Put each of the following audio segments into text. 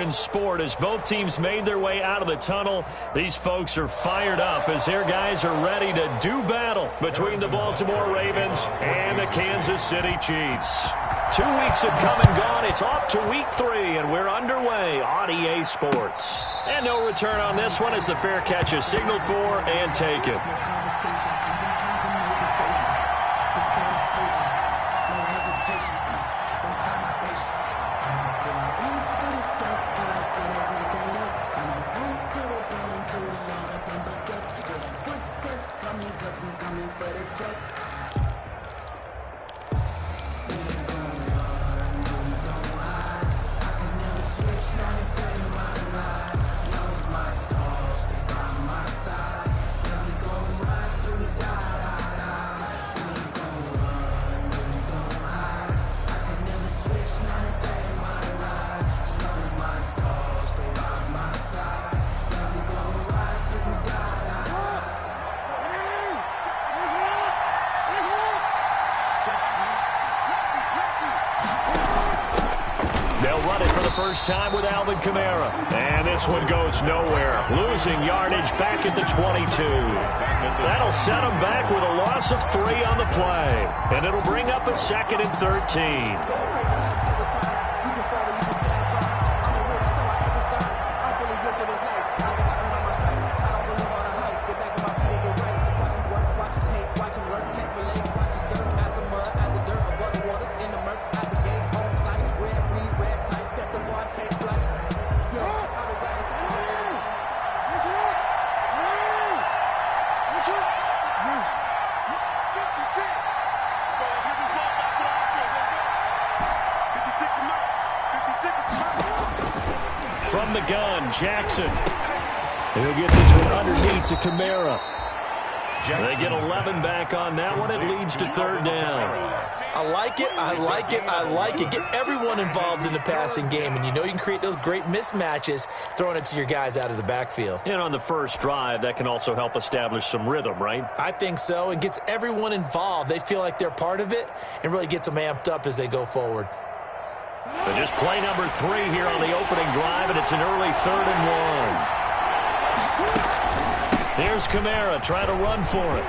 In sport, as both teams made their way out of the tunnel, these folks are fired up as their guys are ready to do battle between the Baltimore Ravens and the Kansas City Chiefs. 2 weeks have come and gone. It's off to week 3, and we're underway on EA Sports. And no return on this one as the fair catch is signaled for and taken. First time with Alvin Kamara. And this one goes nowhere. Losing yardage back at the 22. That'll set him back with a loss of 3 on the play. And it'll bring up a 2nd and 13. From the gun, Jackson. He'll get this one underneath to Kamara. They get 11 back on that one. It leads to 3rd down. I like it, I like it, I like it. Get everyone involved in the passing game, and you know you can create those great mismatches throwing it to your guys out of the backfield. And on the first drive, that can also help establish some rhythm, right? I think so, and gets everyone involved. They feel like they're part of it and really gets them amped up as they go forward. But just play number 3 here on the opening drive, and it's an early 3rd and 1. Here's Kamara trying to run for it.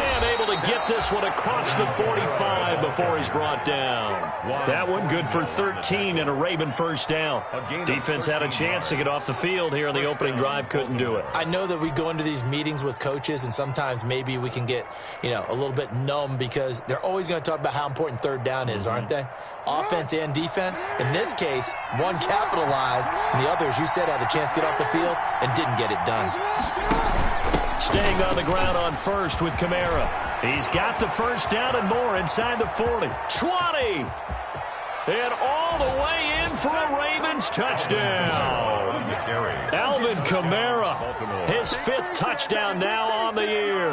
And able to get this one across the 45 before he's brought down. That one good for 13 and a Raven first down. Defense had a chance to get off the field here on the opening drive, couldn't do it. I know that we go into these meetings with coaches, and sometimes maybe we can get, a little bit numb because they're always going to talk about how important 3rd down is, aren't they? Offense and defense. In this case, one capitalized, and the other, as you said, had a chance to get off the field and didn't get it done. Staying on the ground on first with Kamara. He's got the first down and more inside the 40. 20! And all the way in for a Ravens touchdown. Alvin Kamara, his 5th touchdown now on the year.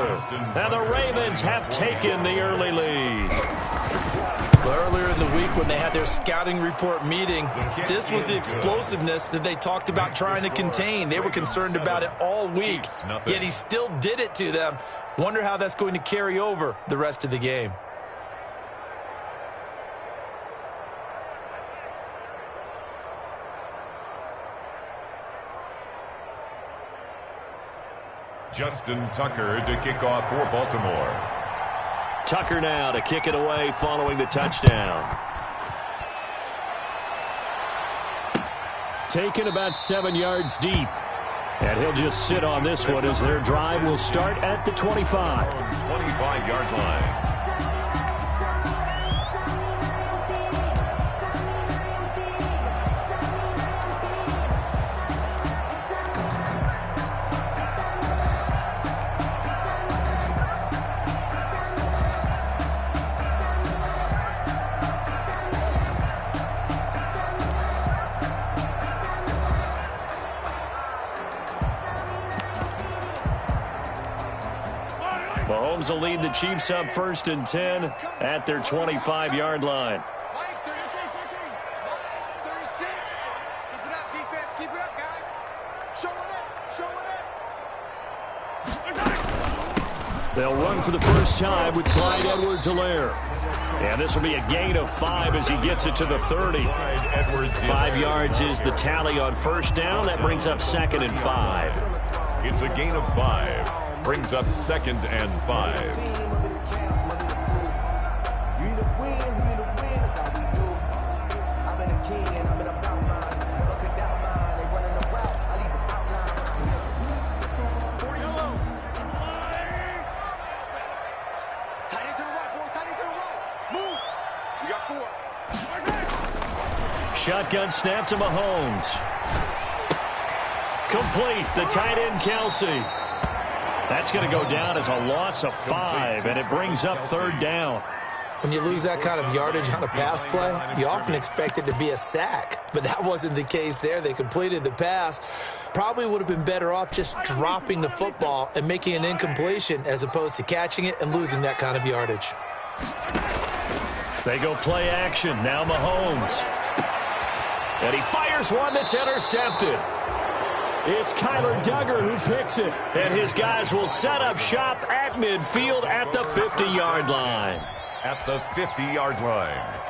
And the Ravens have taken the early lead. Earlier in the week when they had their scouting report meeting, this was the explosiveness that they talked about trying to contain. They were concerned about it all week, yet he still did it to them. Wonder how that's going to carry over the rest of the game. Justin Tucker to kick off for Baltimore. Tucker now to kick it away following the touchdown. Taken about 7 yards deep. And he'll just sit on this one as their drive will start at the 25. 25-yard line. Mahomes will lead the Chiefs up 1st and 10 at their 25-yard line. They'll run for the first time with Clyde Edwards-Helaire. And this will be a gain of 5 as he gets it to the 30. 5 yards is the tally on first down. That brings up 2nd and 5. It's a gain of 5. Brings up 2nd and 5. Shotgun snap to Mahomes. Complete. The tight end, Kelsey. That's going to go down as a loss of 5, and it brings up 3rd down. When you lose that kind of yardage on a pass play, you often expect it to be a sack. But that wasn't the case there. They completed the pass. Probably would have been better off just dropping the football and making an incompletion as opposed to catching it and losing that kind of yardage. They go play action. Now Mahomes. And he fires one that's intercepted. It's Kyler Duggar who picks it. And his guys will set up shop at midfield at the 50-yard line. At the 50-yard line.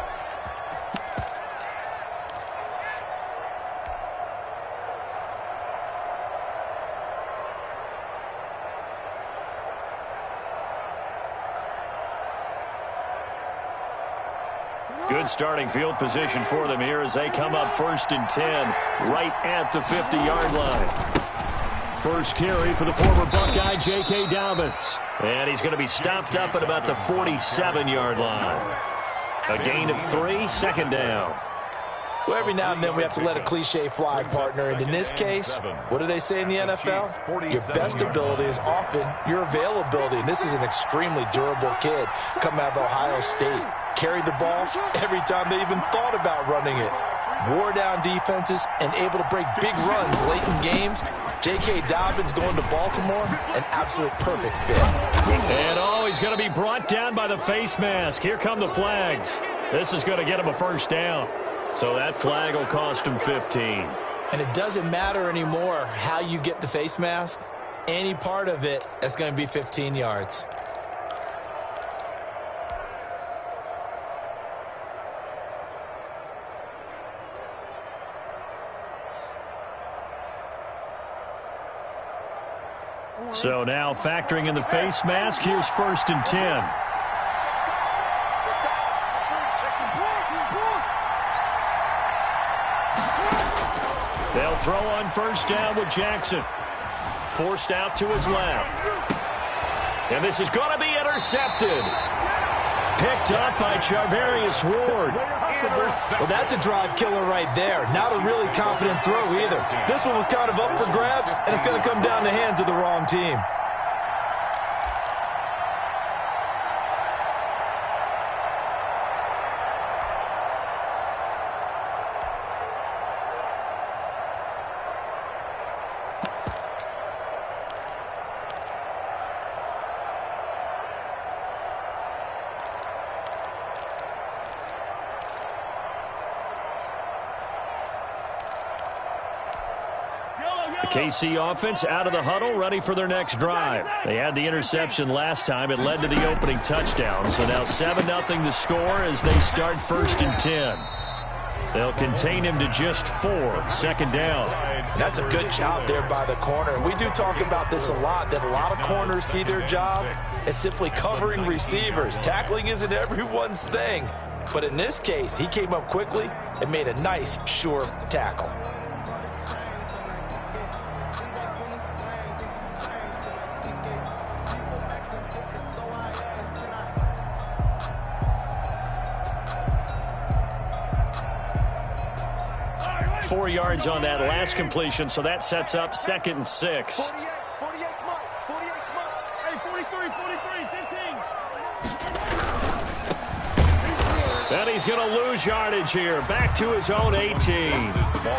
Good starting field position for them here as they come up 1st and 10 right at the 50-yard line. First carry for the former Buckeye, J.K. Dobbins. And he's going to be stopped up at about the 47-yard line. A gain of 3, 2nd down. Well, every now and then we have to let a cliche fly, partner. And in this case, what do they say in the NFL? Your best ability is often your availability. And this is an extremely durable kid coming out of Ohio State. Carried the ball every time they even thought about running it. Wore down defenses and able to break big runs late in games. J.K. Dobbins going to Baltimore, an absolute perfect fit. And he's going to be brought down by the face mask. Here come the flags. This is going to get him a 1st down. So that flag will cost him 15. And it doesn't matter anymore how you get the face mask. Any part of it is going to be 15 yards. So now factoring in the face mask, here's 1st and 10. They'll throw on 1st down with Jackson. Forced out to his left. And this is going to be intercepted. Picked up by Charvarius Ward. Well, that's a drive killer right there. Not a really confident throw either. This one was kind of up for grabs, and it's going to come down the hands of the wrong team. KC offense out of the huddle, ready for their next drive. They had the interception last time. It led to the opening touchdown. So now 7-0 the score as they start 1st and 10. They'll contain him to just 4, 2nd down. And that's a good job there by the corner. And we do talk about this a lot, that a lot of corners see their job as simply covering receivers. Tackling isn't everyone's thing. But in this case, he came up quickly and made a nice, sure tackle. Four yards on that last completion, so that sets up 2nd and 6. And he's going to lose yardage here. Back to his own 18.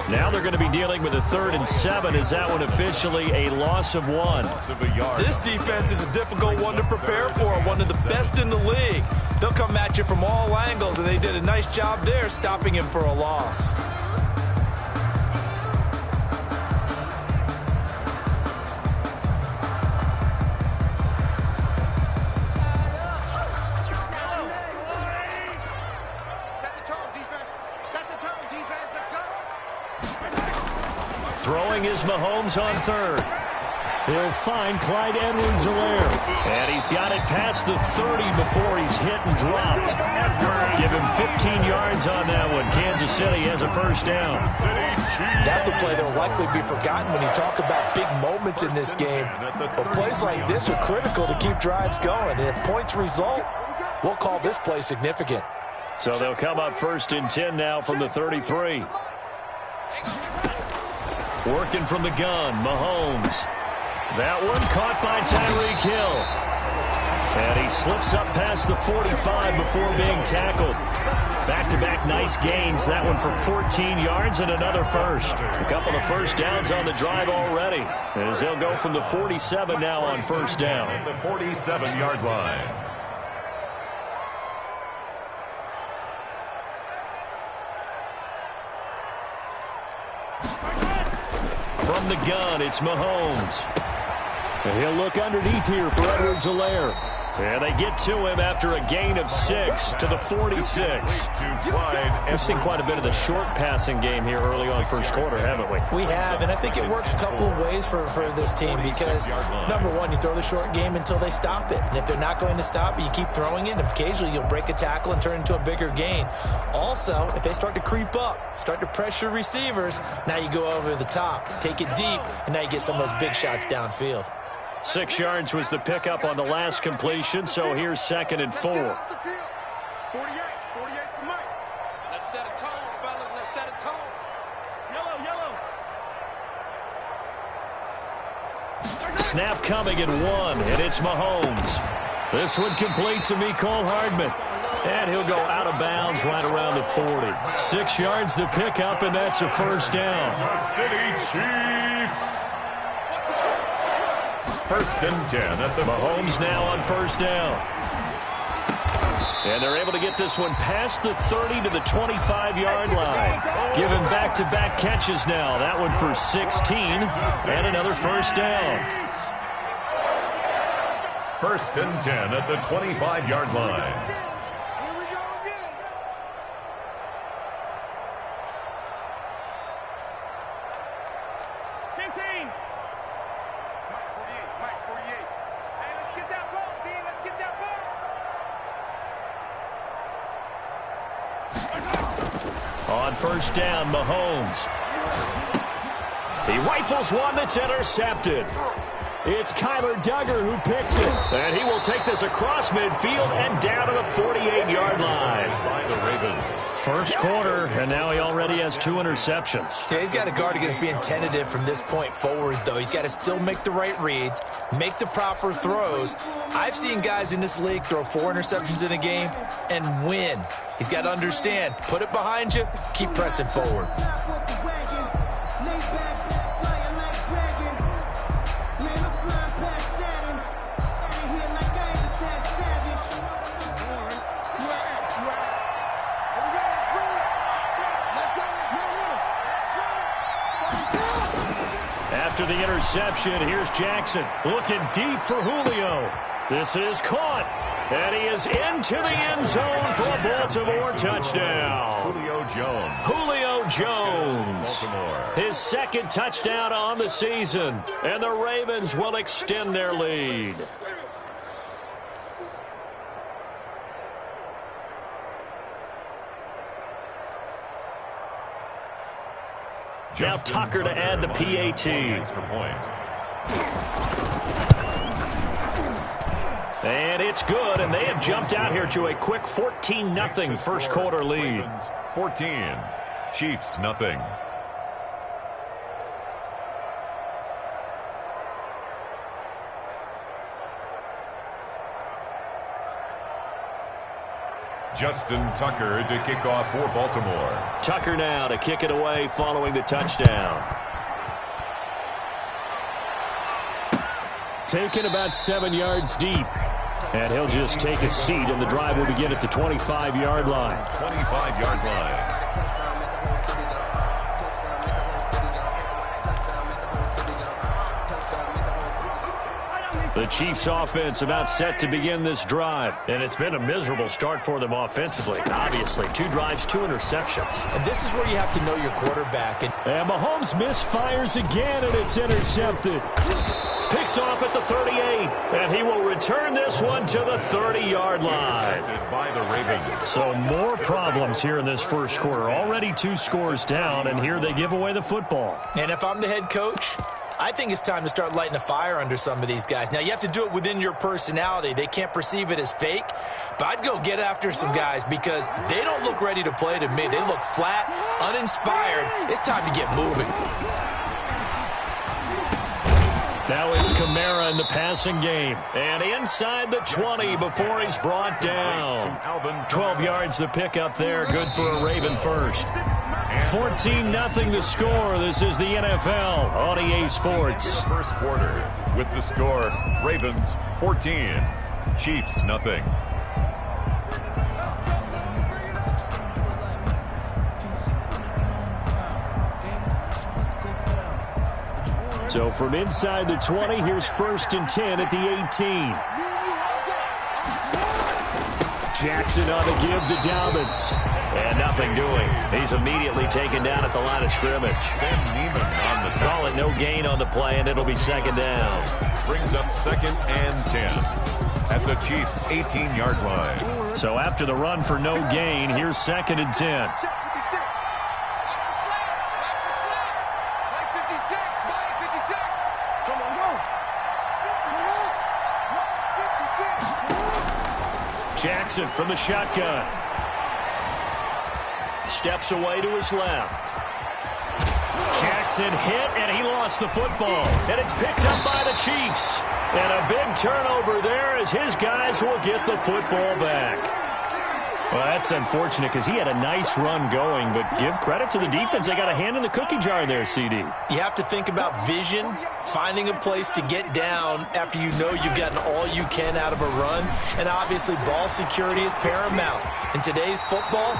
Now they're going to be dealing with a 3rd and 7. Is that one officially a loss of 1? This defense is a difficult one to prepare for. One of the best in the league. They'll come at you from all angles, and they did a nice job there stopping him for a loss. Throwing is Mahomes on third. He'll find Clyde Edwards-Helaire. And he's got it past the 30 before he's hit and dropped. Give him 15 yards on that one. Kansas City has a first down. That's a play that will likely be forgotten when you talk about big moments in this game. But plays like this are critical to keep drives going. And if points result, we'll call this play significant. So they'll come up first and 10 now from the 33. Working from the gun, Mahomes. That one caught by Tyreek Hill. And he slips up past the 45 before being tackled. Back-to-back nice gains. That one for 14 yards and another first. A couple of first downs on the drive already, as they'll go from the 47 now on first down. At the 47-yard line. From the gun, it's Mahomes. And he'll look underneath here for Edwards-Helaire. And they get to him after a gain of 6 to the 46. We've seen quite a bit of the short passing game here early on first quarter, haven't we? We have, and I think it works a couple of ways for this team because, number one, you throw the short game until they stop it. And if they're not going to stop it, you keep throwing it, and occasionally you'll break a tackle and turn it into a bigger gain. Also, if they start to creep up, start to pressure receivers, now you go over the top, take it deep, and now you get some of those big shots downfield. 6 yards was the pickup on the last completion, so here's 2nd and 4. 48 for Mike. Let's set a tone, fellas. Let's set a tone. Yellow. Snap coming at 1, and it's Mahomes. This one complete to Mecole Hardman. And he'll go out of bounds right around the 40. 6 yards the pickup, and that's a first down. The City Chiefs. First and 10 at the Mahomes now on first down. And they're able to get this one past the 30 to the 25-yard line. Give him back-to-back catches now. That one for 16 and another first down. First and 10 at the 25-yard line. On first down, Mahomes. He rifles one that's intercepted. It's Kyler Duggar who picks it. And he will take this across midfield and down to the 48-yard line. By the Ravens. First quarter, and now he already has 2 interceptions. Yeah, he's got to guard against being tentative from this point forward, though. He's got to still make the right reads, make the proper throws. I've seen guys in this league throw 4 interceptions in a game and win. He's got to understand, put it behind you, keep pressing forward. After the interception, here's Jackson looking deep for Julio. This is caught, and he is into the end zone for a Baltimore touchdown. Julio Jones. His 2nd touchdown on the season, and the Ravens will extend their lead. Now Tucker to add the PAT. And it's good, and they have jumped out here to a quick 14-0 first quarter lead. 14, Chiefs nothing. Justin Tucker to kick off for Baltimore. Tucker now to kick it away following the touchdown. Taken about 7 yards deep. And he'll just take a seat, and the drive will begin at the 25-yard line. 25-yard line. The Chiefs offense about set to begin this drive. And it's been a miserable start for them offensively. Obviously, 2 drives, 2 interceptions. And this is where you have to know your quarterback. And Mahomes misfires again, and it's intercepted. Picked off at the 38, and he will return this one to the 30-yard line. By the Ravens. So more problems here in this first quarter. Already 2 scores down, and here they give away the football. And if I'm the head coach, I think it's time to start lighting a fire under some of these guys. Now, you have to do it within your personality. They can't perceive it as fake. But I'd go get after some guys because they don't look ready to play to me. They look flat, uninspired. It's time to get moving. Now it's Kamara in the passing game. And inside the 20 before he's brought down. 12 yards the pickup there. Good for a Raven first. 14-0 the score. This is the NFL on EA Sports. First quarter with the score, Ravens 14, Chiefs nothing. So from inside the 20, here's 1st and 10 at the 18. Jackson on the give to Dobbins. And nothing doing. He's immediately taken down at the line of scrimmage. Call it no gain on the play, and it'll be 2nd down. Brings up 2nd and 10 at the Chiefs' 18-yard line. So after the run for no gain, here's 2nd and 10. Jackson from the shotgun. Steps away to his left. Jackson hit, and he lost the football. And it's picked up by the Chiefs. And a big turnover there as his guys will get the football back. Well, that's unfortunate because he had a nice run going, but give credit to the defense. They got a hand in the cookie jar there, CD. You have to think about vision, finding a place to get down after you know you've gotten all you can out of a run. And obviously, ball security is paramount. In today's football,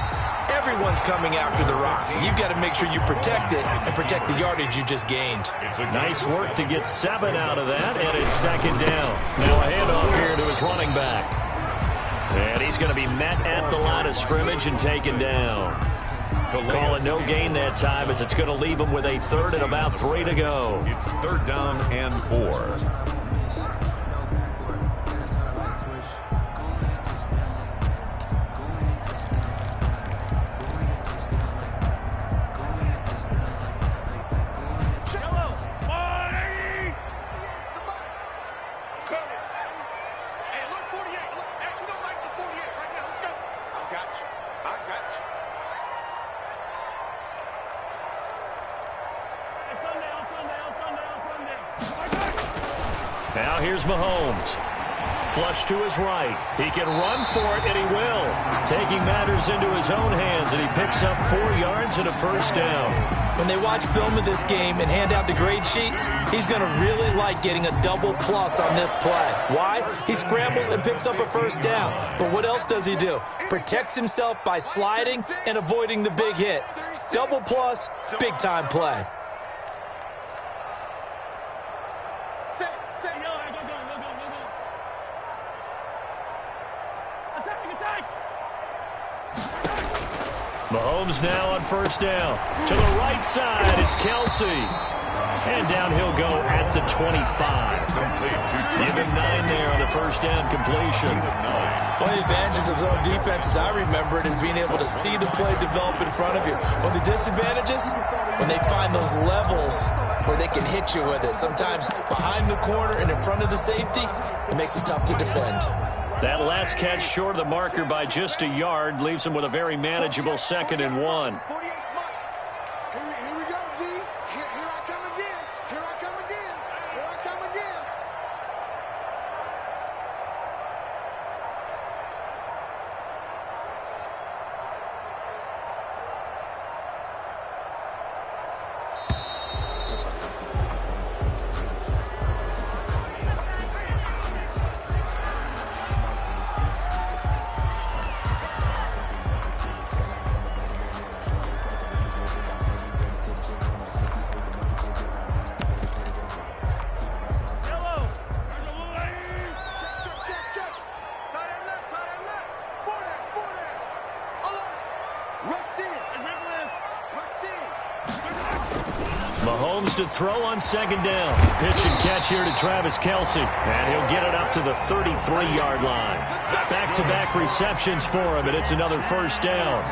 everyone's coming after the rock. You've got to make sure you protect it and protect the yardage you just gained. Nice work to get 7 out of that, and it's 2nd down. Now a handoff here to his running back. And he's going to be met at the line of scrimmage and taken down. Call it no gain that time as it's going to leave him with a 3rd and about 3 to go. It's 3rd down and 4. Now here's Mahomes. Flush to his right. He can run for it, and he will. Taking matters into his own hands, and he picks up 4 yards and a 1st down. When they watch film of this game and hand out the grade sheets, he's going to really like getting a double plus on this play. Why? He scrambles and picks up a 1st down. But what else does he do? Protects himself by sliding and avoiding the big hit. Double plus, big-time play. Mahomes now on 1st down. To the right side, it's Kelsey. And down he'll go at the 25. Give him 9 there on the 1st down completion. One of the advantages of zone defense, as I remember it, is being able to see the play develop in front of you. One of the disadvantages, when they find those levels where they can hit you with it. Sometimes behind the corner and in front of the safety, it makes it tough to defend. That last catch short of the marker by just a yard leaves him with a very manageable 2nd and 1. Mahomes to throw on second down. Pitch and catch here to Travis Kelce. And he'll get it up to the 33-yard line. Back-to-back receptions for him, and it's another first down.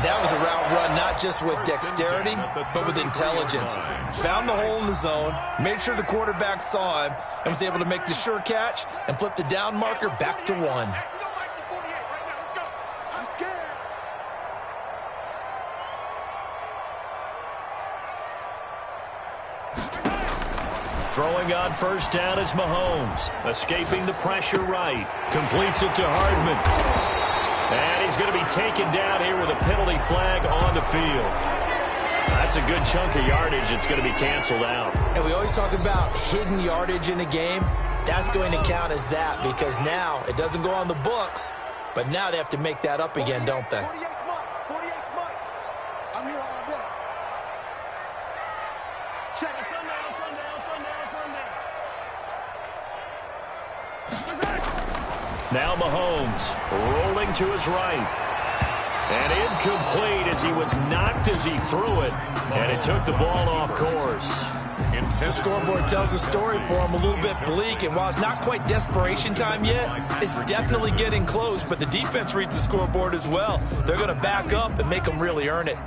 That was a route run not just with dexterity, but with intelligence. Found the hole in the zone, made sure the quarterback saw him, and was able to make the sure catch and flip the down marker back to 1. Throwing on first down is Mahomes. Escaping the pressure right. Completes it to Hardman. And he's going to be taken down here with a penalty flag on the field. That's a good chunk of yardage. It's going to be canceled out. And we always talk about hidden yardage in a game. That's going to count as that because now it doesn't go on the books, but now they have to make that up again, don't they? 48th Mike. I'm here all day. Check it. Now Mahomes rolling to his right. And incomplete as he was knocked as he threw it. And it took the ball off course. The scoreboard tells a story for him, a little bit bleak. And while it's not quite desperation time yet, it's definitely getting close. But the defense reads the scoreboard as well. They're going to back up and make them really earn it.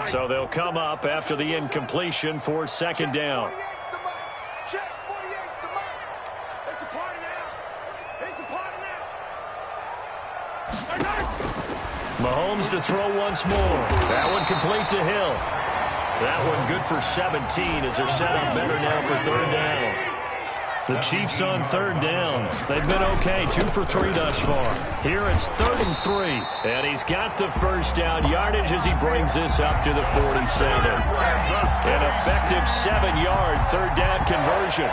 So they'll come up after the incompletion for second down. Mahomes to throw once more. That one complete to Hill. That one good for 17 as they're set up better now for third down. The Chiefs on third down. They've been okay, 2 for 3 thus far. Here it's 3rd and 3. And he's got the first down yardage as he brings this up to the 47. An effective 7-yard third down conversion.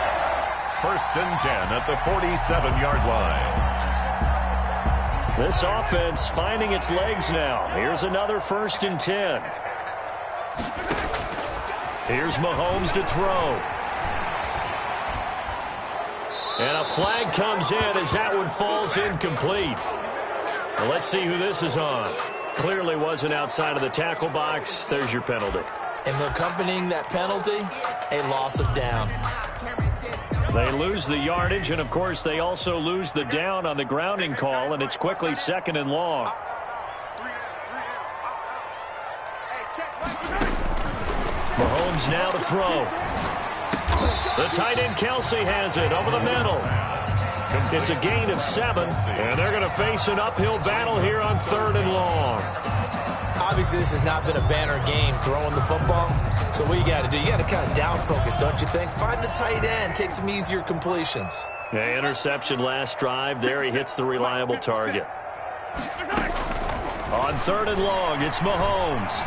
1st and 10 at the 47-yard line. This offense finding its legs now. Here's another 1st and 10. Here's Mahomes to throw. And a flag comes in as that one falls incomplete. Well, let's see who this is on. Clearly wasn't outside of the tackle box. There's your penalty. And accompanying that penalty, a loss of down. They lose the yardage, and, of course, they also lose the down on the grounding call, and it's quickly 2nd and long. Mahomes now to throw. The tight end Kelce has it over the middle. It's a gain of 7, and they're going to face an uphill battle here on 3rd and long. Obviously, this has not been a banner game throwing the football. So what you got to do, you got to kind of down focus, don't you think? Find the tight end, take some easier completions. Yeah, interception last drive. There he hits the reliable target. On 3rd and long, it's Mahomes.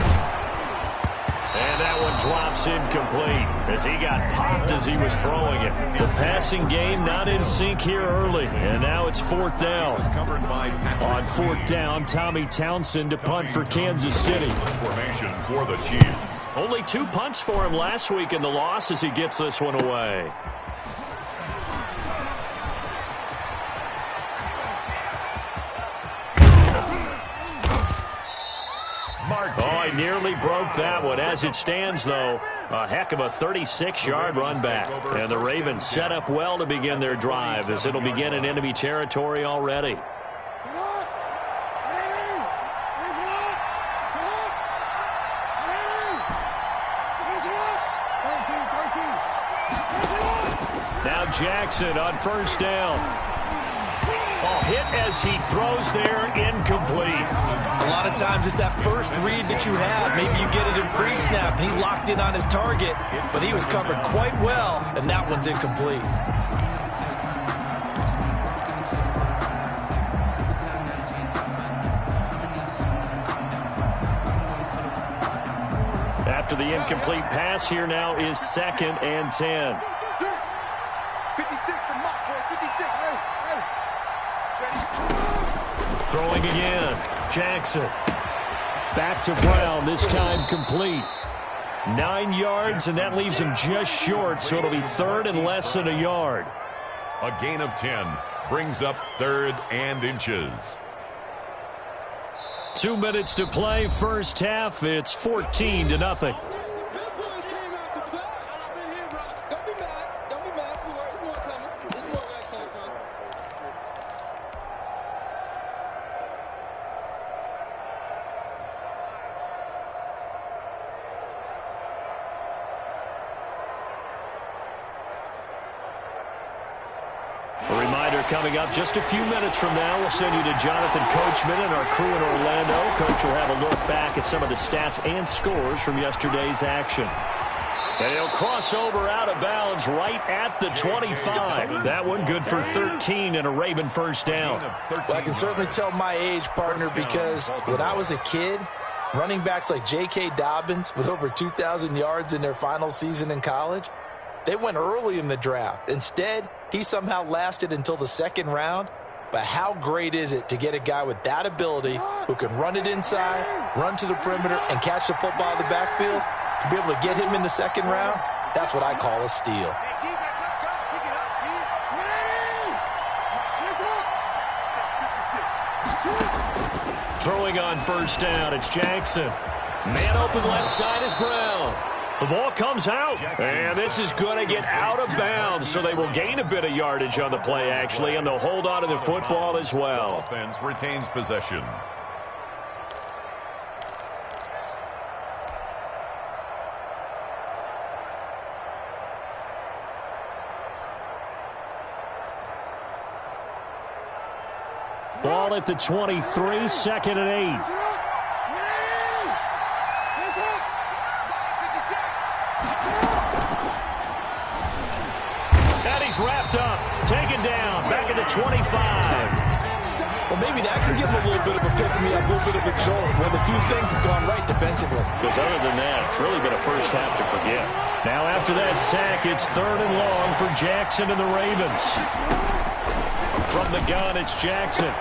And that one drops incomplete as he got popped as he was throwing it. The passing game not in sync here early, and now it's 4th down. On 4th down, Tommy Townsend to punt for Kansas City. Formation for the Chiefs. Only 2 punts for him last week in the loss as he gets this one away. Oh, he nearly broke that one. As it stands, though, a heck of a 36-yard run back. And the Ravens set up well to begin their drive as it'll begin in enemy territory already. Now Jackson on 1st down. Oh, hit as he throws there, incomplete. A lot of times it's that first read that you have. Maybe you get it in pre-snap. He locked in on his target, but he was covered quite well, and that one's incomplete. After the incomplete pass, here now is 2nd and 10. 56 to Mike, boy. 56. Throwing again. Jackson. Back to Brown, this time complete. 9 yards, and that leaves him just short, so it'll be 3rd and less than a yard. A gain of 10 brings up 3rd and inches. 2 minutes to play, first half. It's 14-0. coming up just a few minutes from now. We'll send you to Jonathan Coachman and our crew in Orlando. Coach will have a look back at some of the stats and scores from yesterday's action. And he'll cross over out of bounds right at the 25. That one good for 13 and a Raven first down. Well, I can certainly tell my age, partner, because when I was a kid, running backs like J.K. Dobbins with over 2,000 yards in their final season in college, they went early in the draft. Instead, he somehow lasted until the second round. But how great is it to get a guy with that ability who can run it inside, run to the perimeter, and catch the football in the backfield? To be able to get him in the second round, that's what I call a steal. Throwing on first down, it's Jackson. Man open left side is Brown. The ball comes out, and this is going to get out of bounds, so they will gain a bit of yardage on the play, actually, and they'll hold on to the football as well. Offense retains possession. Ball at the 23, second and 8. And he's wrapped up, taken down, back at the 25. Well, maybe that can give him a little bit of a pick-me-up, a little bit of a jolt. One of the few things has gone right defensively. Because other than that, it's really been a first half to forget. Now after that sack, it's third and long for Jackson and the Ravens. From the gun, it's Jackson.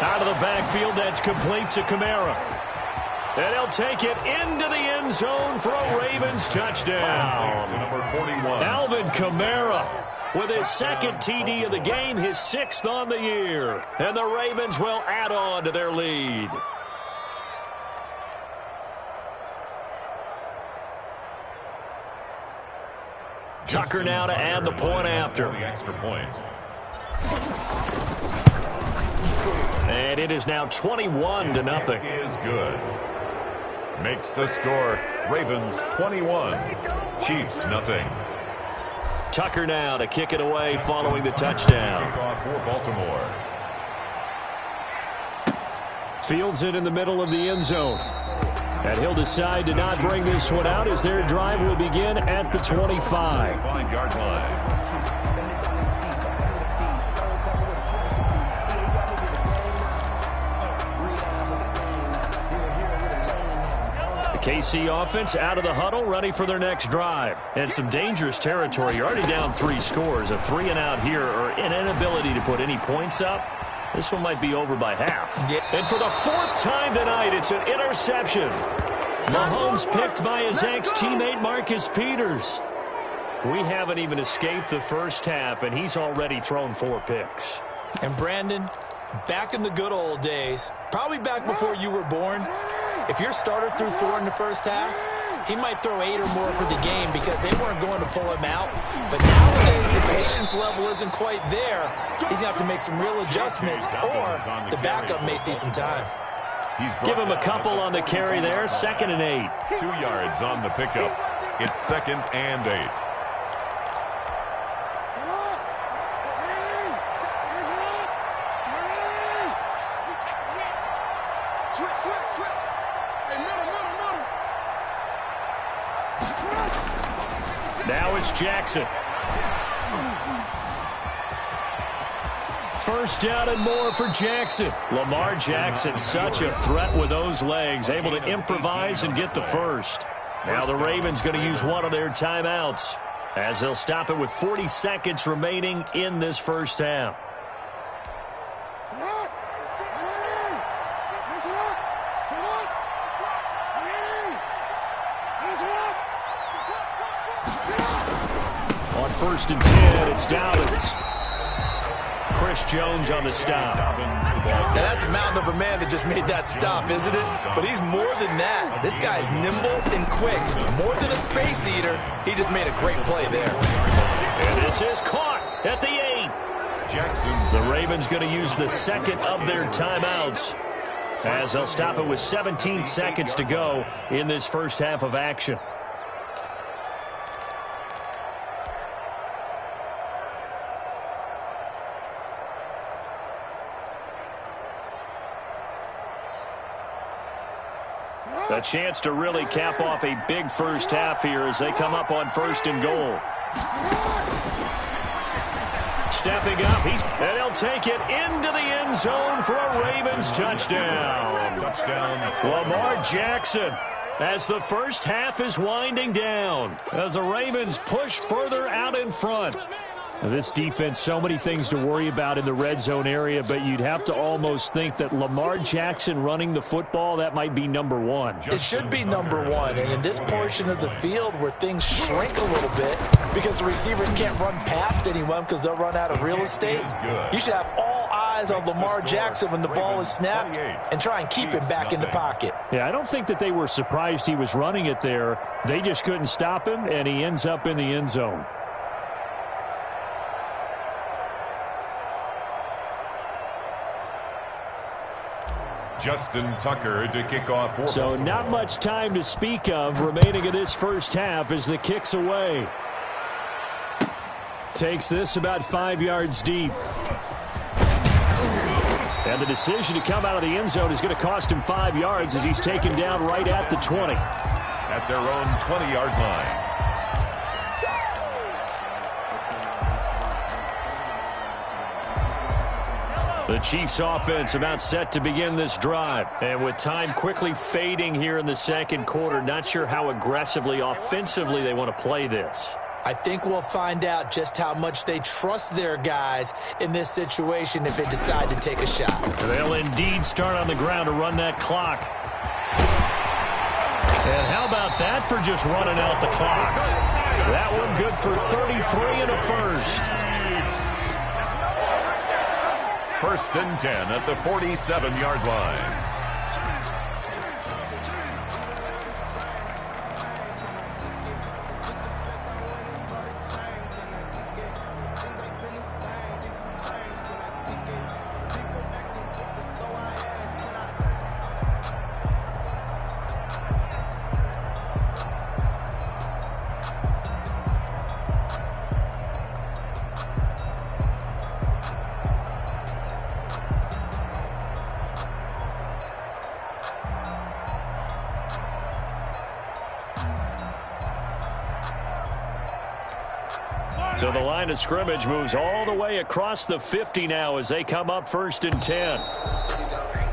Out of the backfield, that's complete to Kamara. And he'll take it into the end zone for a Ravens touchdown. Number 41. Alvin Kamara with his second TD of the game, his sixth on the year. And the Ravens will add on to their lead. Tucker now to add the point after. The extra point. And it is now 21-0. Is good. Makes the score Ravens 21, Chiefs nothing. Tucker now to kick it away following the touchdown. Kickoff for Baltimore. Fields it in the middle of the end zone. And he'll decide to not bring this one out as their drive will begin at the 25. 5-yard line. KC offense out of the huddle, ready for their next drive. And some dangerous territory. You're already down 3 scores. A 3-and-out here, or an inability to put any points up. This one might be over by half. Yeah. And for the 4th time tonight, it's an interception. Mahomes picked by his ex-teammate Marcus Peters. We haven't even escaped the first half, and he's already thrown 4 picks. And Brandon, back in the good old days, probably back before you were born, if your starter threw 4 in the first half, he might throw 8 or more for the game because they weren't going to pull him out. But nowadays, the patience level isn't quite there. He's going to have to make some real adjustments, or the backup may see some time. Give him a couple on the carry there, 2nd and 8. 2 yards on the pickup. It's 2nd and 8. Now it's Jackson. First down and more for Jackson. Lamar Jackson, such a threat with those legs, able to improvise and get the first. Now the Ravens going to use one of their timeouts as they'll stop it with 40 seconds remaining in this first half. On 1st and 10, it's Dobbins. Chris Jones on the stop. Now that's a mountain of a man that just made that stop, isn't it? But he's more than that. This guy's nimble and quick. More than a space eater, he just made a great play there. And this is caught at the 8. The Ravens going to use the second of their timeouts as they'll stop it with 17 seconds to go in this first half of action. A chance to really cap off a big first half here as they come up on 1st and goal. Stepping up, and he'll take it into the end zone for a Ravens touchdown. Lamar Jackson, as the first half is winding down, as the Ravens push further out in front. Now, this defense, so many things to worry about in the red zone area, but you'd have to almost think that Lamar Jackson running the football, that might be number one. It should be number one, and in this portion of the field where things shrink a little bit because the receivers can't run past anyone because they'll run out of real estate, you should have all eyes on Lamar Jackson when the ball is snapped and try and keep him back in the pocket. Yeah, I don't think that they were surprised he was running it there. They just couldn't stop him, and he ends up in the end zone. Justin Tucker to kick off. So not much time to speak of remaining in this first half as the kick's away. Takes this about 5 yards deep. And the decision to come out of the end zone is going to cost him 5 yards as he's taken down right at the 20. At their own 20-yard line. The Chiefs offense about set to begin this drive. And with time quickly fading here in the second quarter, not sure how aggressively, offensively they want to play this. I think we'll find out just how much they trust their guys in this situation if they decide to take a shot. They'll indeed start on the ground to run that clock. And how about that for just running out the clock? That one good for 33 and a first. 1st and 10 at the 47-yard line. So the line of scrimmage moves all the way across the 50 now as they come up 1st and 10.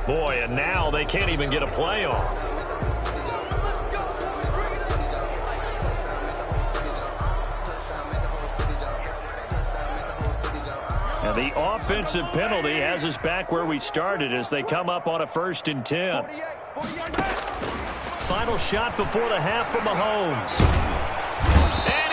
Boy, and now they can't even get a play off. And the offensive penalty has us back where we started as they come up on a 1st and 10. Final shot before the half from Mahomes.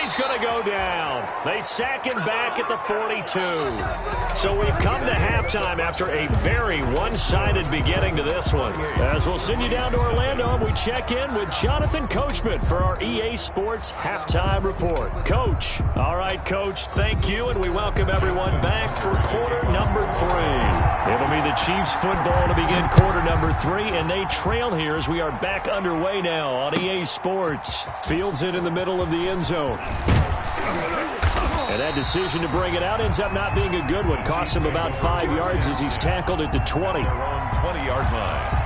He's going to go down. They sack him back at the 42. So we've come to halftime after a very one-sided beginning to this one. As we'll send you down to Orlando, and we check in with Jonathan Coachman for our EA Sports Halftime Report. Coach. All right, Coach, thank you, and we welcome everyone back for quarter number 3. It'll be the Chiefs football to begin quarter number 3, and they trail here as we are back underway now on EA Sports. Fields it in the middle of the end zone. And that decision to bring it out ends up not being a good one. Costs him about 5 yards as he's tackled at the 20. 20-yard line.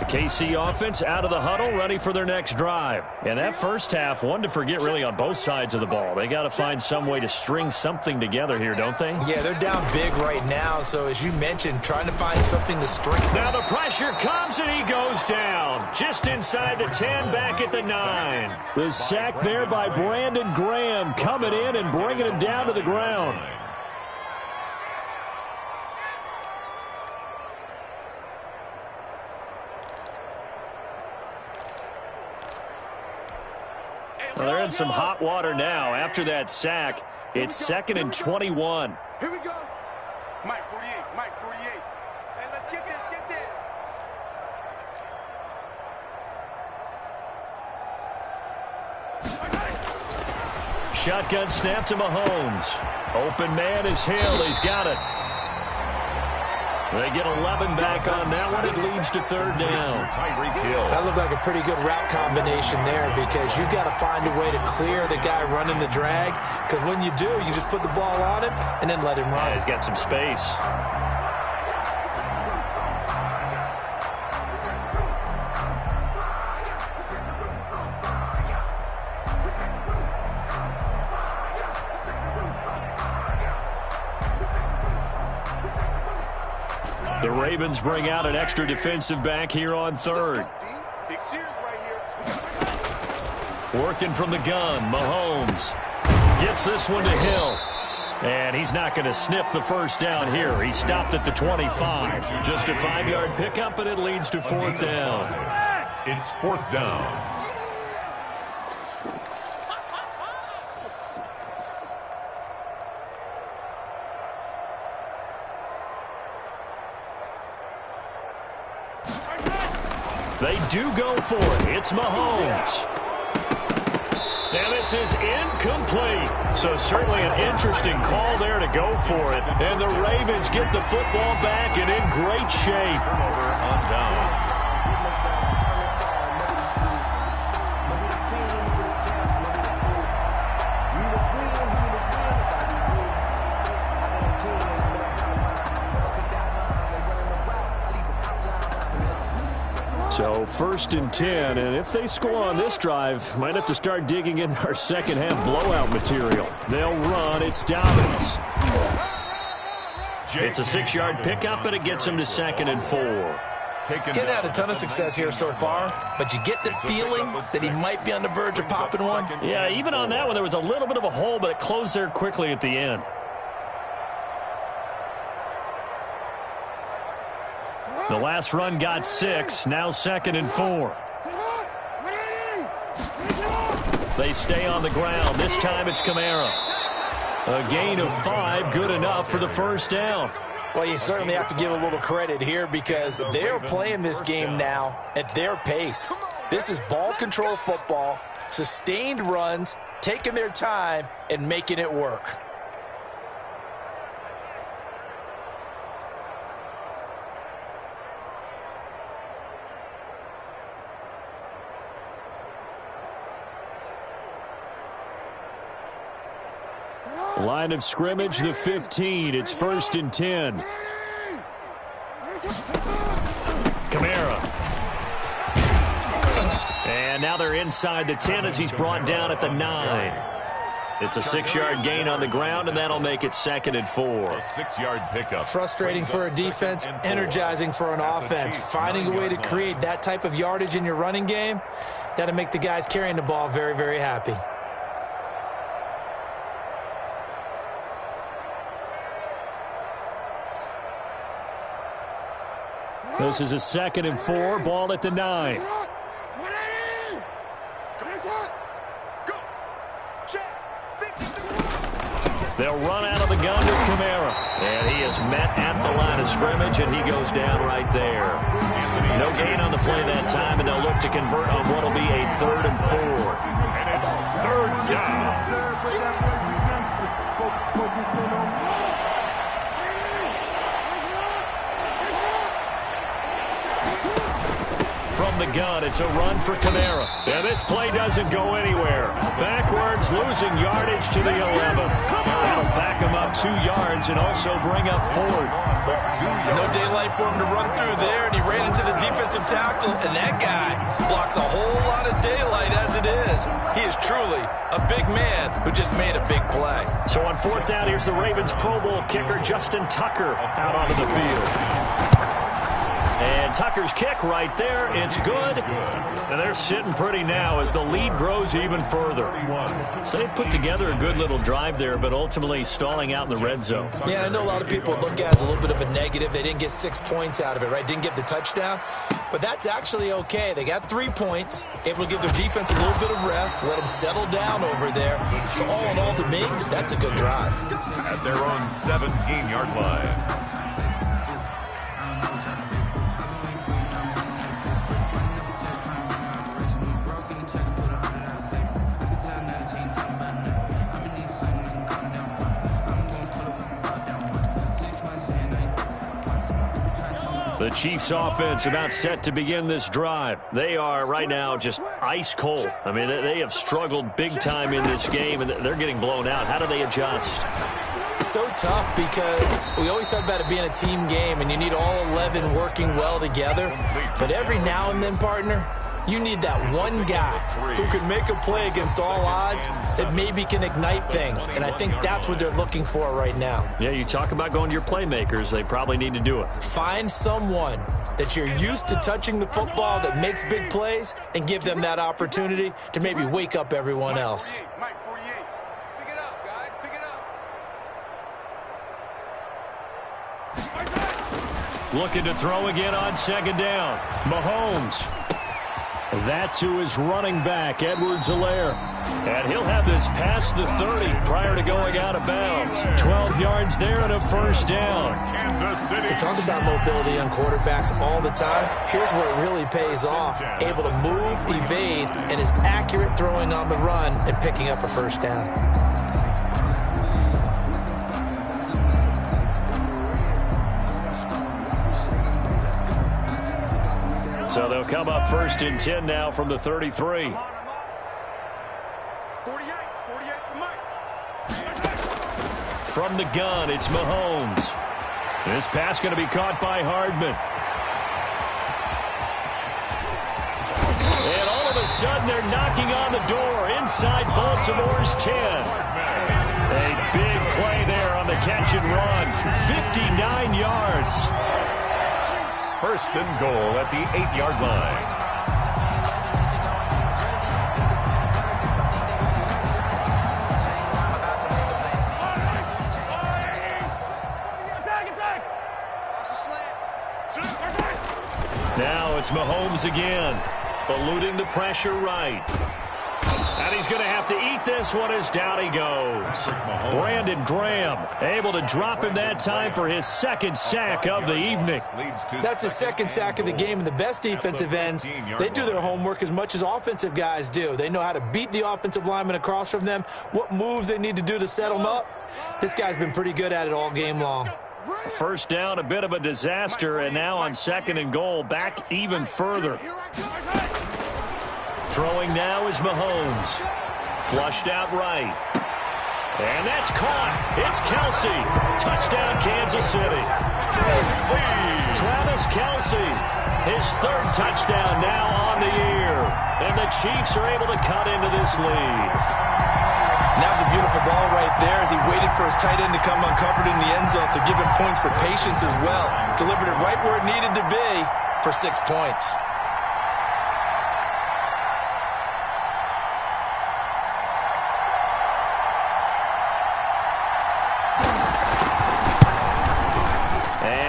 KC offense out of the huddle, ready for their next drive. And that first half, one to forget really on both sides of the ball. They got to find some way to string something together here, don't they? Yeah, they're down big right now, so as you mentioned, trying to find something to string. Now the pressure comes and he goes down. Just inside the 10, back at the 9. The sack there by Brandon Graham coming in and bringing him down to the ground. Well, they're in some hot water now. After that sack, it's 2nd and 21. Here we go. Mike 48, Mike 48. Hey, let's get this, get this. Shotgun snap to Mahomes. Open man is Hill. He's got it. They get 11 back on that one. It leads to third down. That looked like a pretty good route combination there because you've got to find a way to clear the guy running the drag, because when you do, you just put the ball on him and then let him run. Yeah, he's got some space. The Ravens bring out an extra defensive back here on third. Working from the gun, Mahomes gets this one to Hill. And he's not going to sniff the first down here. He stopped at the 25. Just a 5-yard pickup, and it leads to fourth down. It's fourth down. They do go for it. It's Mahomes. And this is incomplete. So certainly an interesting call there to go for it. And the Ravens get the football back and in great shape. Turnover on down. So first and 10, and if they score on this drive, might have to start digging in our second half blowout material. They'll run. It's Dobbins. It's a 6-yard pickup, and it gets him to 2nd and 4. Getting had a ton of success here so far, but you get the feeling that he might be on the verge of popping one. Yeah, even on that one, there was a little bit of a hole, but it closed there quickly at the end. The last run got 6, now 2nd and 4. They stay on the ground. This time it's Kamara. A gain of 5, good enough for the first down. Well, you certainly have to give a little credit here because they're playing this game now at their pace. This is ball control football, sustained runs, taking their time, and making it work. Line of scrimmage, the 15. It's 1st and 10. Kamara. And now they're inside the 10 as he's brought down at the 9. It's a 6-yard gain on the ground, and that'll make it 2nd and 4. A 6-yard pickup. Frustrating for a defense, energizing for an offense. Finding a way to create that type of yardage in your running game, that'll make the guys carrying the ball very, very happy. This is a 2nd and 4, ball at the 9. They'll run out of the gun with Kamara. And he is met at the line of scrimmage, and he goes down right there. No gain on the play that time, and they'll look to convert on what will be a 3rd and 4. And it's third down. From the gun, it's a run for Kamara. And this play doesn't go anywhere. Backwards, losing yardage to the 11. That'll back him up 2 yards and also bring up 4th. No daylight for him to run through there, and he ran into the defensive tackle, and that guy blocks a whole lot of daylight as it is. He is truly a big man who just made a big play. So on 4th down, here's the Ravens Pro Bowl kicker, Justin Tucker, out onto the field. And Tucker's kick right there. It's good. And they're sitting pretty now as the lead grows even further. So they've put together a good little drive there, but ultimately stalling out in the red zone. Yeah, I know a lot of people look at it as a little bit of a negative. They didn't get 6 points out of it, right? Didn't get the touchdown. But that's actually okay. They got 3 points. Able to give their defense a little bit of rest, let them settle down over there. So all in all, to me, that's a good drive. At their own 17-yard line. The Chiefs offense about set to begin this drive. They are right now just ice cold. I mean, they have struggled big time in this game, and they're getting blown out. How do they adjust? So tough because we always talk about it being a team game, and you need all 11 working well together. But every now and then, partner, you need that one guy who can make a play against all odds that maybe can ignite things. And I think that's what they're looking for right now. Yeah, you talk about going to your playmakers. They probably need to do it. Find someone that you're used to touching the football that makes big plays and give them that opportunity to maybe wake up everyone else. Looking to throw again on second down. Mahomes. That's to his running back, Edwards-Helaire. And he'll have this past the 30 prior to going out of bounds. 12 yards there and a first down. We talk about mobility on quarterbacks all the time. Here's where it really pays off. Able to move, evade, and is accurate throwing on the run and picking up a first down. So they'll come up 1st and 10 now from the 33. 48 From the gun, it's Mahomes. This pass going to be caught by Hardman. And all of a sudden, they're knocking on the door inside Baltimore's 10. A big play there on the catch and run. 59 yards. 1st and goal at the 8-yard line. Now it's Mahomes again, eluding the pressure right. And he's going to have to eat this one as down he goes. Brandon Graham able to drop him that time for his 2nd sack of the evening. That's his 2nd sack of the game, and the best defensive ends, they do their homework as much as offensive guys do. They know how to beat the offensive lineman across from them, what moves they need to do to set them up. This guy's been pretty good at it all game long. First down, a bit of a disaster, and now on 2nd and goal, back even further. Throwing now is Mahomes. Flushed out right. And that's caught. It's Kelsey. Touchdown, Kansas City. Travis Kelsey. His 3rd touchdown now on the year. And the Chiefs are able to cut into this lead. That was a beautiful ball right there as he waited for his tight end to come uncovered in the end zone, so give him points for patience as well. Delivered it right where it needed to be for 6 points.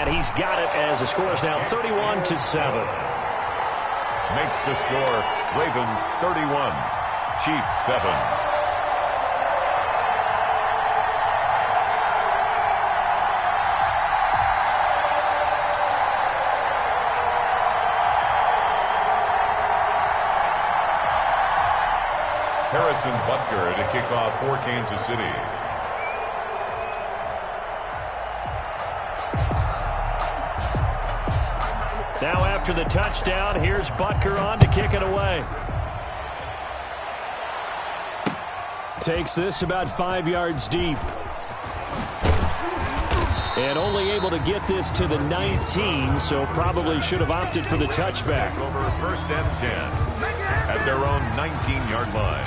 He's got it as the score is now 31-7. Makes the score Ravens 31, Chiefs 7. Harrison Butker to kick off for Kansas City. Now after the touchdown, here's Butker on to kick it away. Takes this about 5 yards deep. And only able to get this to the 19, so probably should have opted for the touchback. Over 1st and 10 at their own 19-yard line.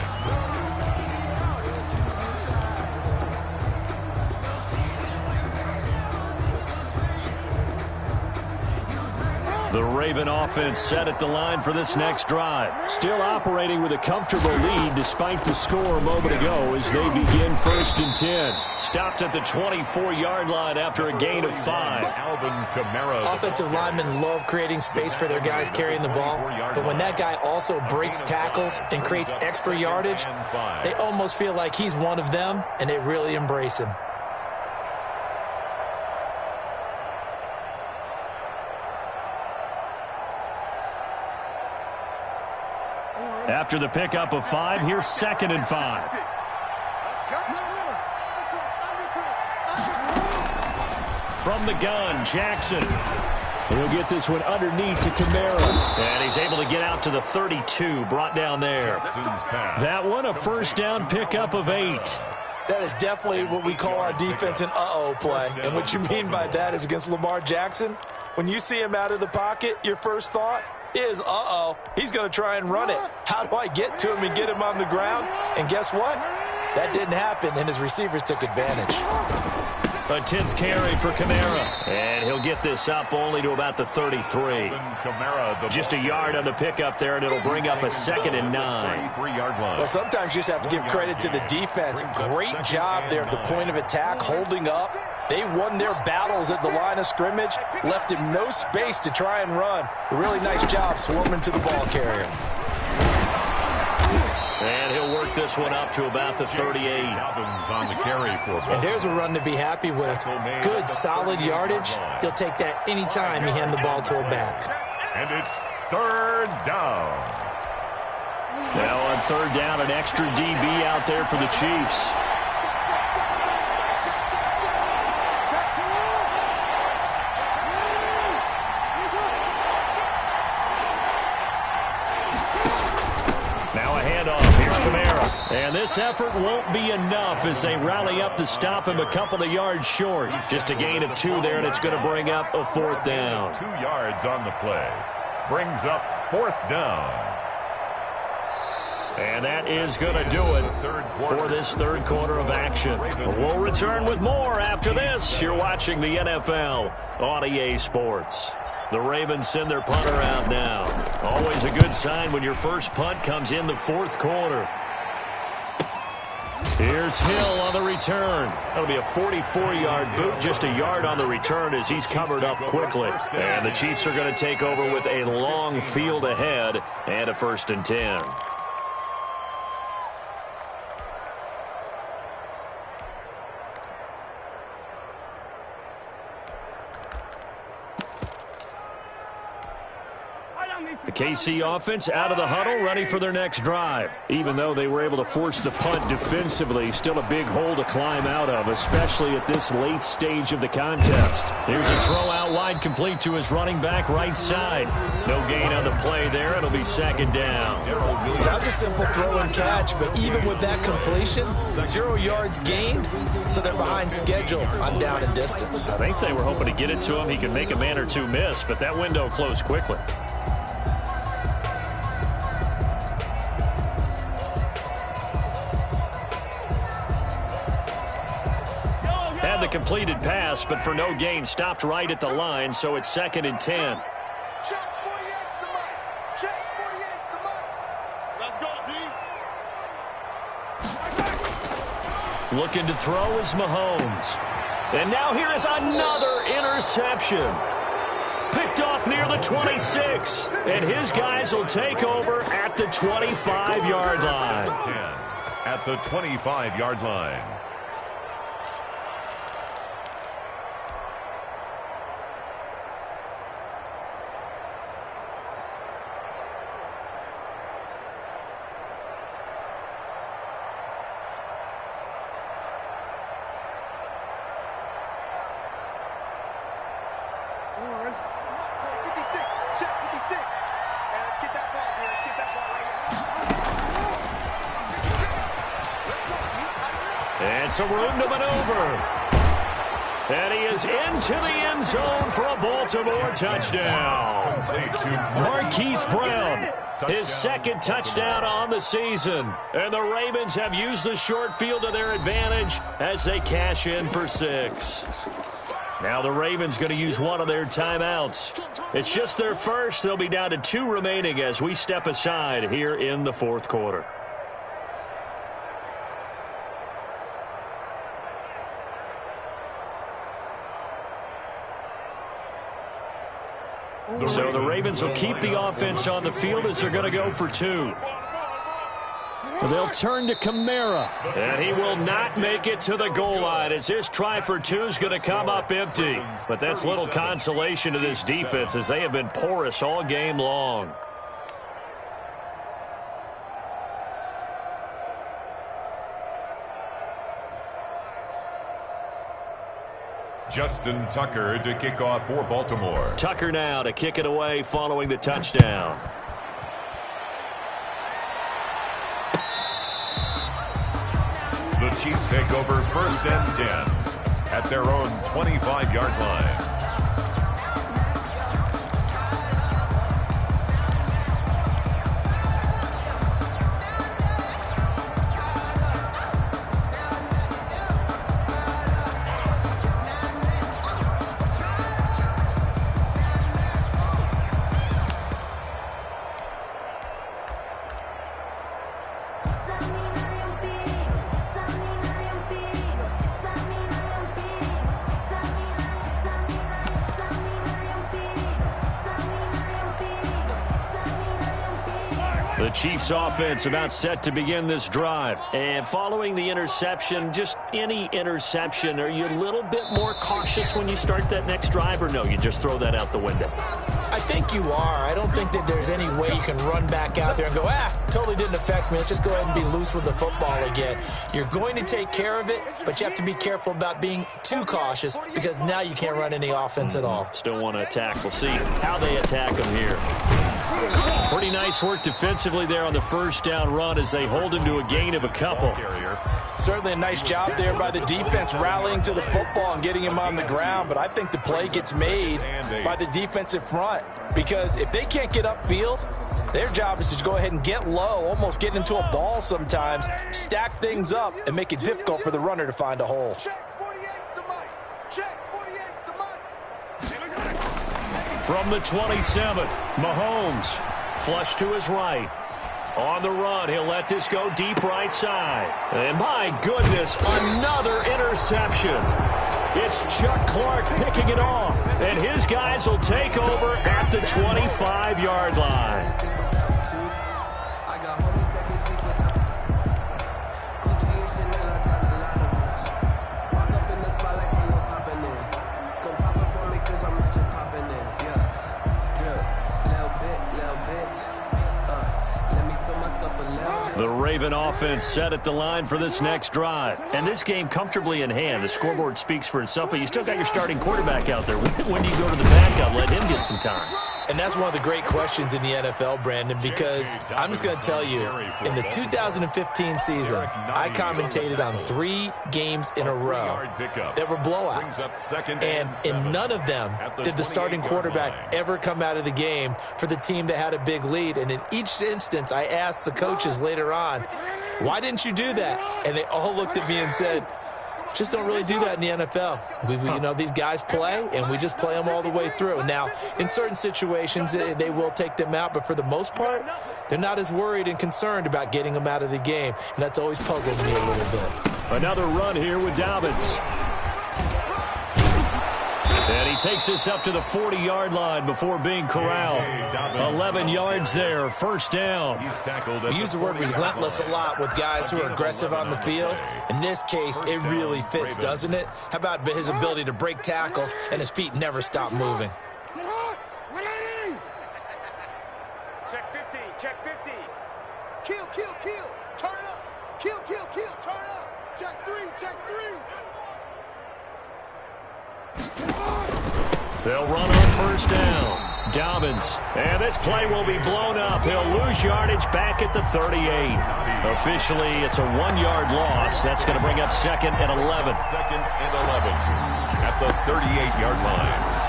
The Raven offense set at the line for this next drive. Still operating with a comfortable lead despite the score a moment ago as they begin 1st and 10. Stopped at the 24-yard line after a gain of 5. Offensive linemen love creating space for their guys carrying the ball, but when that guy also breaks tackles and creates extra yardage, they almost feel like he's one of them, and they really embrace him. After the pickup of 5, here's 2nd and 5. From the gun, Jackson. He'll get this one underneath to Kamara. And he's able to get out to the 32, brought down there. That one, a first down pickup of 8. That is definitely what we call our defense an uh-oh play. And what you mean by that is against Lamar Jackson, when you see him out of the pocket, your first thought is, uh-oh, he's going to try and run it. How do I get to him and get him on the ground? And guess what? That didn't happen, and his receivers took advantage. A 10th carry for Kamara. And he'll get this up only to about the 33. Just a yard on the pickup there, and it'll bring up a 2nd and 9. Well, sometimes you just have to give credit to the defense. Great job there at the point of attack, holding up. They won their battles at the line of scrimmage, left him no space to try and run. A really nice job swarming to the ball carrier. And he'll work this one up to about the 38. And there's a run to be happy with. Good, solid yardage. He'll take that anytime you hand the ball to a back. And it's 3rd down. Now on 3rd down, an extra DB out there for the Chiefs. And this effort won't be enough as they rally up to stop him a couple of yards short. Just a gain of 2 there, and it's going to bring up a 4th down. 2 yards on the play. Brings up 4th down. And that is going to do it for this 3rd quarter of action. We'll return with more after this. You're watching the NFL on EA Sports. The Ravens send their punter out now. Always a good sign when your first punt comes in the 4th quarter. Here's Hill on the return. That'll be a 44-yard boot, just a yard on the return as he's covered up quickly. And the Chiefs are going to take over with a long field ahead and a 1st and 10. The KC offense out of the huddle, ready for their next drive. Even though they were able to force the punt defensively, still a big hole to climb out of, especially at this late stage of the contest. Here's a throw out wide, complete to his running back right side. No gain on the play there. It'll be 2nd down. That was a simple throw and catch, but even with that completion, 0 yards gained, so they're behind schedule on down and distance. I think they were hoping to get it to him. He could make a man or two miss, but that window closed quickly. Had the completed pass, but for no gain, stopped right at the line, so it's 2nd and 10. Check 48's the mic. Check 48's the mic. Let's go, D. Looking to throw is Mahomes. And now here is another interception. Picked off near the 26. And his guys will take over at the 25-yard line. At the 25-yard line. And some room to maneuver. And he is into the end zone for a Baltimore touchdown. Marquise Brown, his 2nd touchdown on the season. And the Ravens have used the short field to their advantage as they cash in for 6. Now the Ravens going to use one of their timeouts. It's just their first. They'll be down to 2 remaining as we step aside here in the 4th quarter. So the Ravens will keep the offense on the field as they're going to go for 2. They'll turn to Kamara, and he will not make it to the goal line as this try for 2 is going to come up empty. But that's little consolation to this defense as they have been porous all game long. Justin Tucker to kick off for Baltimore. Tucker now to kick it away following the touchdown. The Chiefs take over 1st and 10 at their own 25-yard line. The Chiefs offense about set to begin this drive. And following the interception, just any interception, are you a little bit more cautious when you start that next drive, or no, you just throw that out the window? I think you are. I don't think that there's any way you can run back out there and go, totally didn't affect me. Let's just go ahead and be loose with the football again. You're going to take care of it, but you have to be careful about being too cautious because now you can't run any offense at all. Still want to attack. We'll see how they attack them here. Pretty nice work defensively there on the first down run as they hold him to a gain of a couple. Certainly a nice job there by the defense rallying to the football and getting him on the ground, but I think the play gets made by the defensive front because if they can't get upfield, their job is to go ahead and get low, almost get into a ball sometimes, stack things up, and make it difficult for the runner to find a hole. From the 27, Mahomes, flush to his right. On the run, he'll let this go deep right side. And my goodness, another interception. It's Chuck Clark picking it off. And his guys will take over at the 25-yard line. The Raven offense set at the line for this next drive. And this game comfortably in hand. The scoreboard speaks for itself, but you still got your starting quarterback out there. When do you go to the backup? Let him get some time. And that's one of the great questions in the NFL, Brandon, because I'm just going to tell you, in the 2015 season, I commentated on 3 games in a row that were blowouts. And in none of them did the starting quarterback ever come out of the game for the team that had a big lead. And in each instance, I asked the coaches later on, why didn't you do that? And they all looked at me and said, just don't really do that in the NFL. These guys play, and we just play them all the way through. Now, in certain situations, they will take them out, but for the most part, they're not as worried and concerned about getting them out of the game, and that's always puzzled me a little bit. Another run here with Dobbins. And he takes this up to the 40-yard line before being corralled. 11 yards there, first down. We use the word relentless a lot with guys who are aggressive on the field. In this case, it really fits, doesn't it? How about his ability to break tackles and his feet never stop moving? Check 50, check 50. Kill, kill, kill. Turn it up. Kill, kill, kill. Turn it up. Check 3, check 3. They'll run on first down. Dobbins. And this play will be blown up. He'll lose yardage back at the 38. Officially, it's a 1-yard loss. That's going to bring up 2nd and 11. 2nd and 11 at the 38-yard line.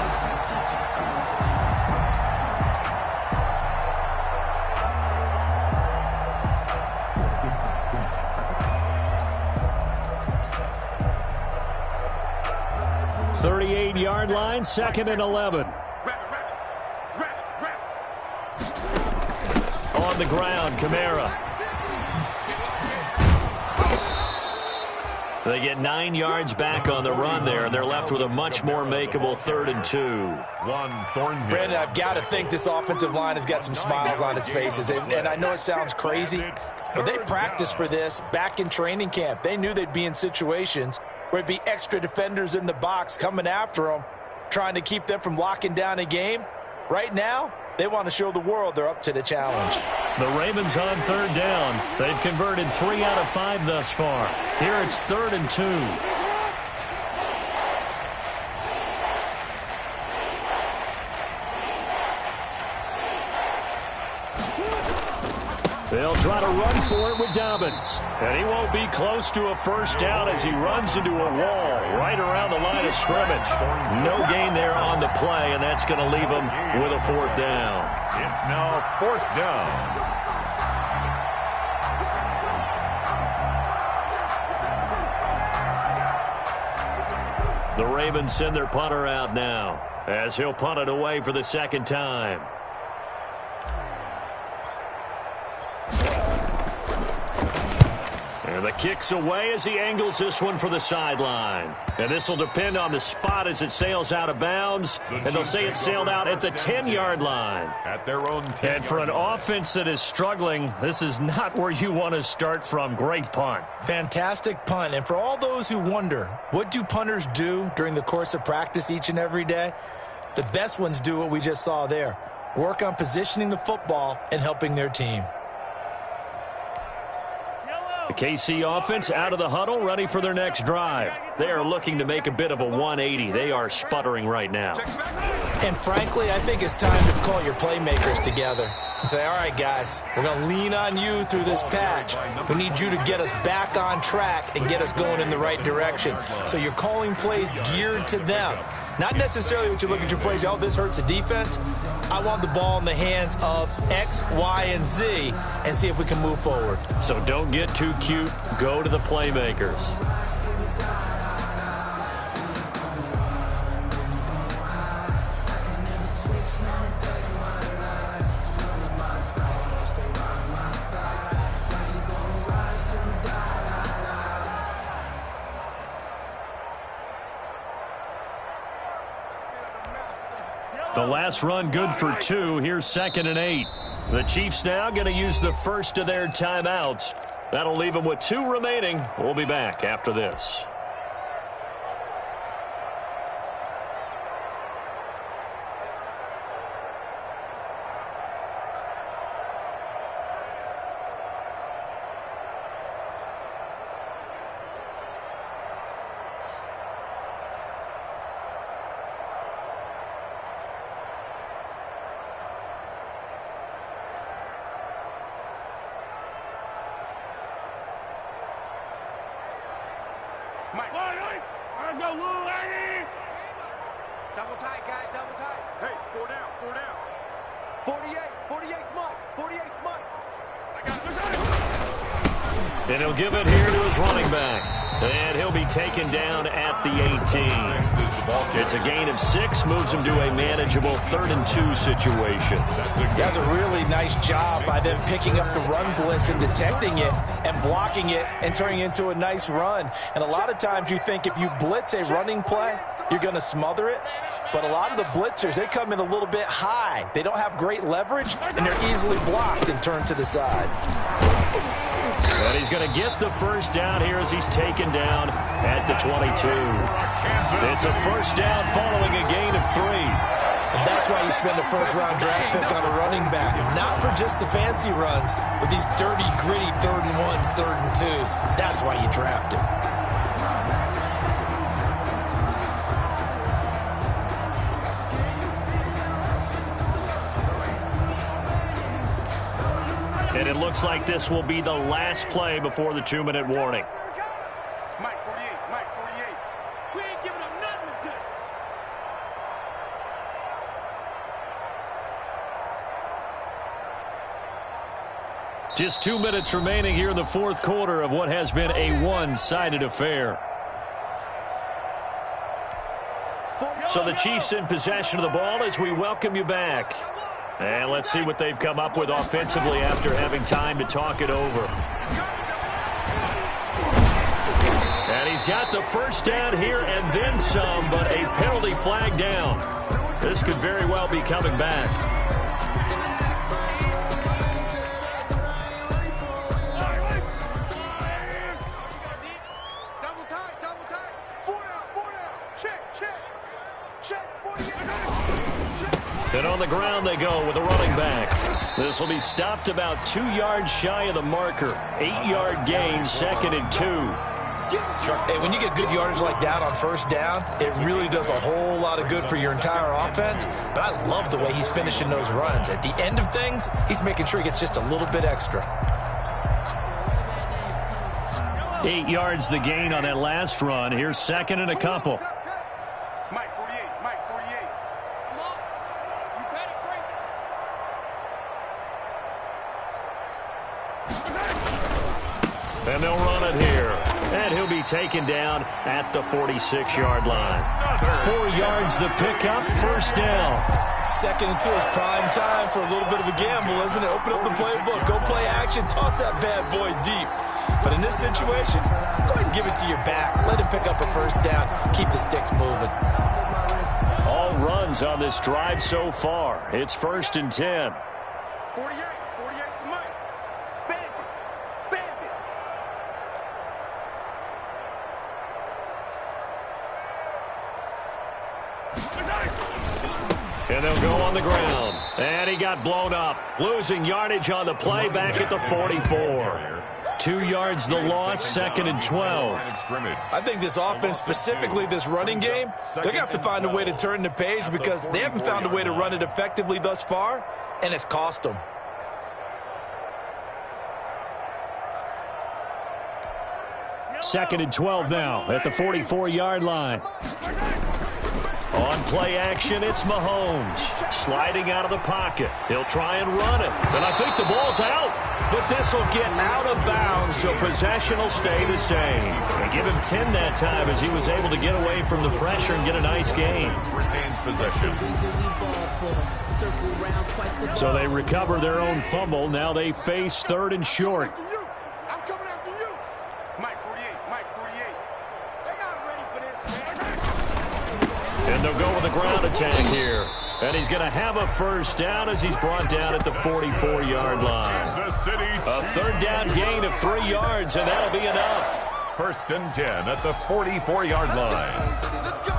Yard line, 2nd and 11. On the ground, Kamara. They get 9 yards back on the run there, and they're left with a much more makeable 3rd and 2. Brandon, I've got to think this offensive line has got some smiles on its faces, and I know it sounds crazy, but they practiced for this back in training camp. They knew they'd be in situations where it'd be extra defenders in the box coming after them, trying to keep them from locking down a game. Right now, they want to show the world they're up to the challenge. The Ravens on 3rd down. They've converted 3 out of 5 thus far. Here it's 3rd and 2. They'll try to run for it with Dobbins. And he won't be close to a first down as he runs into a wall right around the line of scrimmage. No gain there on the play, and that's going to leave him with a fourth down. It's now fourth down. The Ravens send their punter out now as he'll punt it away for the second time. And the kick's away as he angles this one for the sideline. And this will depend on the spot as it sails out of bounds. And they'll say it sailed out at the 10-yard line. At their own 10-yard And for an line. offense that is struggling, this is not where you want to start from. Great punt. Fantastic punt. And for all those who wonder, what do punters do during the course of practice each and every day? The best ones do what we just saw there. Work on positioning the football and helping their team. The KC offense out of the huddle, ready for their next drive. They are looking to make a bit of a 180. They are sputtering right now. And frankly, I think it's time to call your playmakers together and say, all right, guys, we're going to lean on you through this patch. We need you to get us back on track and get us going in the right direction. So you're calling plays geared to them. Not necessarily what you look at your plays, oh, this hurts the defense. I want the ball in the hands of X, Y, and Z and see if we can move forward. So don't get too cute. Go to the playmakers. The last run good for 2. Here's 2nd and 8. The Chiefs now going to use the first of their timeouts. That'll leave them with 2 remaining. We'll be back after this. Double tight, guys, double tight. Hey, 4 down, 4 down. 48's Mike, 48's Mike. And he'll give it here to his running back. And he'll be taken down at the 18. It's a gain of 6, moves him to a manageable 3rd and 2 situation. That's a really nice job by them picking up the run blitz and detecting it and blocking it and turning it into a nice run. And a lot of times you think if you blitz a running play, you're going to smother it. But a lot of the blitzers, they come in a little bit high. They don't have great leverage, and they're easily blocked and turned to the side. And he's going to get the first down here as he's taken down at the 22. It's a first down following a gain of 3. And that's why you spend a first-round draft pick on a running back. Not for just the fancy runs, but these dirty, gritty 3rd and 1s, 3rd and 2s. That's why you draft him. And it looks like this will be the last play before the 2-minute warning. Mike 48, Mike 48. We ain't giving them nothing to do. Just 2 minutes remaining here in the 4th quarter of what has been a one-sided affair. So the Chiefs in possession of the ball as we welcome you back. And let's see what they've come up with offensively after having time to talk it over. And he's got the first down here and then some, but a penalty flag down. This could very well be coming back. Double tight. 4 down. Check, 48. And on the ground they go with a running back. This will be stopped about 2 yards shy of the marker. 8-yard gain, 2nd and 2. Hey, when you get good yardage like that on first down, it really does a whole lot of good for your entire offense. But I love the way he's finishing those runs. At the end of things, he's making sure he gets just a little bit extra. 8 yards the gain on that last run. Here's second and a couple. Mike 48, Mike 48. Come on. You better break. And they'll run it here. And he'll be taken down at the 46-yard line. 4 yards the pickup, first down. Second and 2 is prime time for a little bit of a gamble, isn't it? Open up the playbook, go play action, toss that bad boy deep. But in this situation, go ahead and give it to your back. Let him pick up a first down. Keep the sticks moving. All runs on this drive so far. It's first and 10. 48 for Mike. Bandit. And they'll go on the ground. And he got blown up. Losing yardage on the play back at the 44. 2 yards the loss, second and 12. I think this offense, specifically this running game, they're going to have to find a way to turn the page because they haven't found a way to run it effectively thus far, and it's cost them. Second and 12 now at the 44-yard line. On play action, it's Mahomes. Sliding out of the pocket. He'll try and run it. And I think the ball's out. But this will get out of bounds, so possession will stay the same. They give him 10 that time as he was able to get away from the pressure and get a nice gain. Retains possession. So they recover their own fumble. Now they face third and short. I'm coming after you. Mike 48. They're not ready for this. And they'll go with a ground attack here. And he's going to have a first down as he's brought down at the 44-yard line. A third down gain of 3 yards, and that'll be enough. First and 10 at the 44-yard line. Let's go.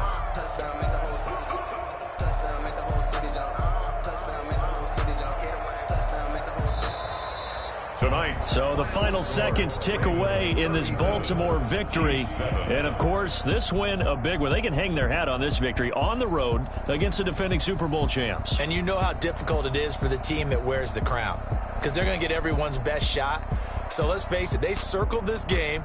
Tonight. So the final seconds tick away in this Baltimore victory. And, of course, this win, a big one. They can hang their hat on this victory on the road against the defending Super Bowl champs. And you know how difficult it is for the team that wears the crown because they're going to get everyone's best shot. So let's face it, they circled this game.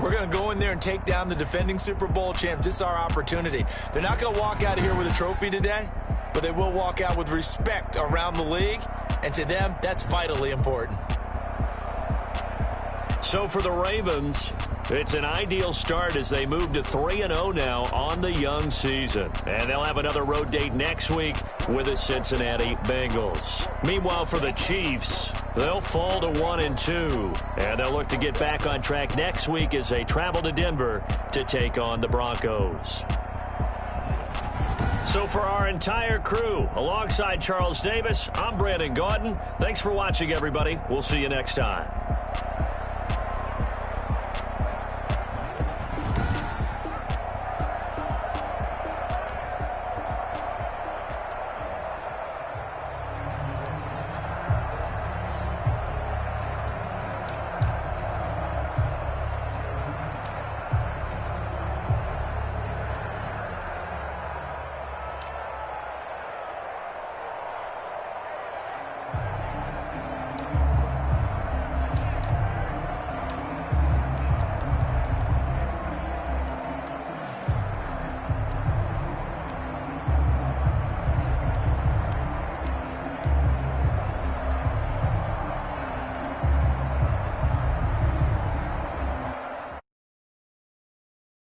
We're going to go in there and take down the defending Super Bowl champs. This is our opportunity. They're not going to walk out of here with a trophy today, but they will walk out with respect around the league. And to them, that's vitally important. So for the Ravens, it's an ideal start as they move to 3-0 now on the young season. And they'll have another road date next week with the Cincinnati Bengals. Meanwhile, for the Chiefs, they'll fall to 1-2. And they'll look to get back on track next week as they travel to Denver to take on the Broncos. So for our entire crew, alongside Charles Davis, I'm Brandon Gaudin. Thanks for watching, everybody. We'll see you next time.